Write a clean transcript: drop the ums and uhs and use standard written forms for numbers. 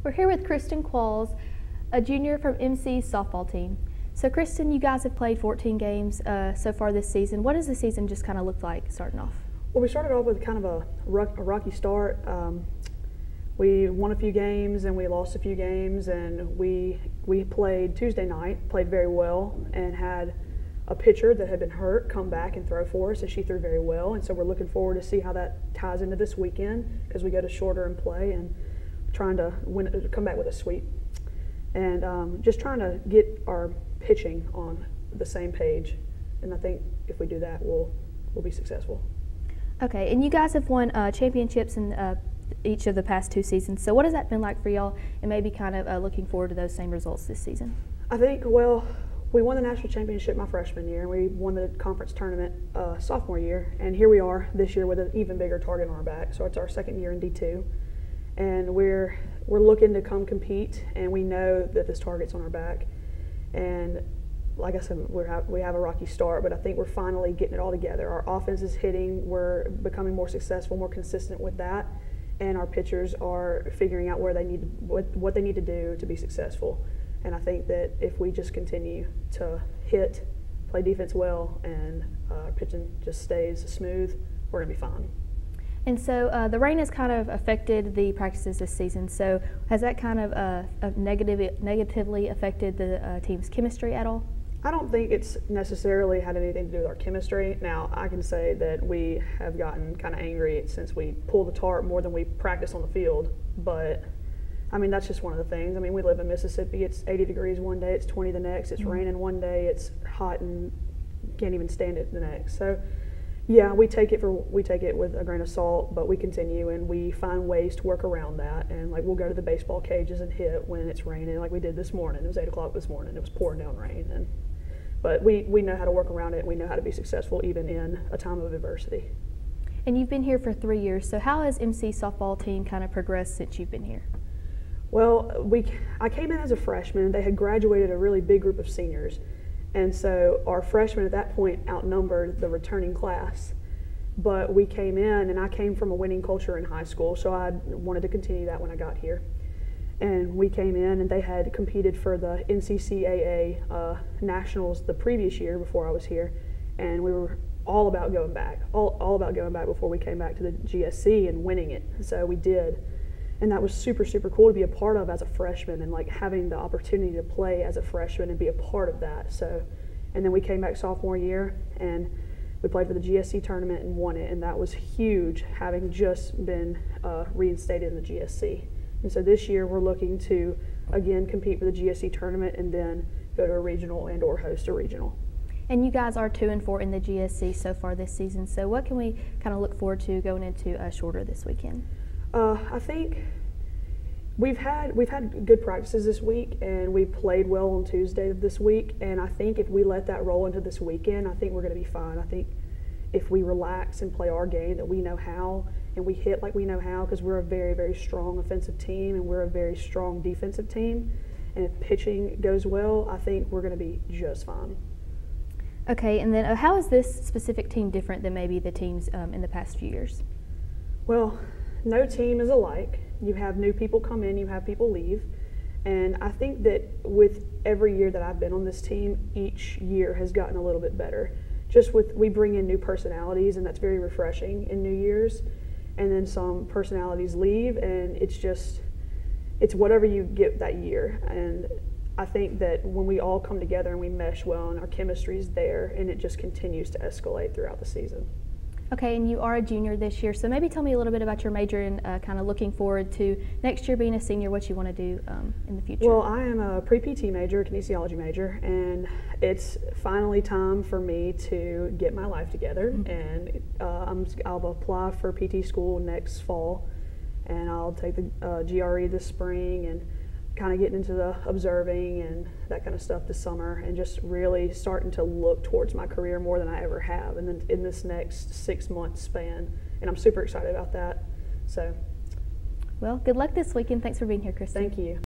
We're here with Kristen Qualls, a junior from MC's softball team. So Kristen, you guys have played 14 games so far this season. What does the season just kind of look like starting off? Well, we started off with kind of a rocky start. We won a few games and we lost a few games, and we played Tuesday night, played very well, and had a pitcher that had been hurt come back and throw for us, and she threw very well. And so we're looking forward to see how that ties into this weekend, because we go to Shorter and play and trying to come back with a sweep. And just trying to get our pitching on the same page. And I think if we do that, we'll be successful. Okay, and you guys have won championships in each of the past 2 seasons. So what has that been like for y'all, and maybe kind of looking forward to those same results this season? I think, well, we won the national championship my freshman year, and we won the conference tournament sophomore year, and here we are this year with an even bigger target on our back. So it's our second year in D2, and we're looking to come compete, and we know that this target's on our back. And like I said, we have a rocky start, but I think we're finally getting it all together. Our offense is hitting, we're becoming more successful, more consistent with that, and our pitchers are figuring out where they need what they need to do to be successful. And I think that if we just continue to hit, play defense well, and pitching just stays smooth, we're going to be fine. And so the rain has kind of affected the practices this season. So has that kind of negatively affected the team's chemistry at all? I don't think it's necessarily had anything to do with our chemistry. Now, I can say that we have gotten kind of angry since we pulled the tarp more than we practice on the field. But, I mean, that's just one of the things. I mean, we live in Mississippi. It's 80 degrees one day, it's 20 the next. It's raining one day, it's hot and can't even stand it the next. So, yeah, we take it with a grain of salt, but we continue and we find ways to work around that. And like, we'll go to the baseball cages and hit when it's raining, like we did this morning. It was 8 o'clock this morning. It was pouring down rain, but we know how to work around it. We know how to be successful even in a time of adversity. And you've been here for 3 years. So how has MC's softball team kind of progressed since you've been here? Well, I came in as a freshman, and they had graduated a really big group of seniors. And so our freshmen at that point outnumbered the returning class. But we came in, and I came from a winning culture in high school, so I wanted to continue that when I got here. And we came in, and they had competed for the NCCAA Nationals the previous year before I was here. And we were all about going back, all about going back before we came back to the GSC and winning it. So we did. And that was super, super cool to be a part of as a freshman, and like having the opportunity to play as a freshman and be a part of that. So, and then we came back sophomore year and we played for the GSC tournament and won it, and that was huge, having just been reinstated in the GSC. And so this year we're looking to again compete for the GSC tournament and then go to a regional and or host a regional. And you guys are 2-4 in the GSC so far this season. So what can we kind of look forward to going into Shorter this weekend? I think we've had good practices this week, and we played well on Tuesday of this week. And I think if we let that roll into this weekend, I think we're going to be fine. I think if we relax and play our game that we know how, and we hit like we know how, because we're a very, very strong offensive team and we're a very strong defensive team. And if pitching goes well, I think we're going to be just fine. Okay, and then how is this specific team different than maybe the teams in the past few years? Well, no team is alike. You have new people come in, you have people leave. And I think that with every year that I've been on this team, each year has gotten a little bit better. We bring in new personalities, and that's very refreshing in New Year's. And then some personalities leave, and it's whatever you get that year. And I think that when we all come together and we mesh well and our chemistry is there, and it just continues to escalate throughout the season. Okay, and you are a junior this year, so maybe tell me a little bit about your major and kind of looking forward to next year being a senior, what you want to do in the future. Well, I am a pre-PT major, kinesiology major, and it's finally time for me to get my life together. And I'll apply for PT school next fall, and I'll take the GRE this spring, and kind of getting into the observing and that kind of stuff this summer, and just really starting to look towards my career more than I ever have, and then in this next 6-month span, and I'm super excited about that. So, well, good luck this weekend. Thanks for being here, Kristen. Thank you.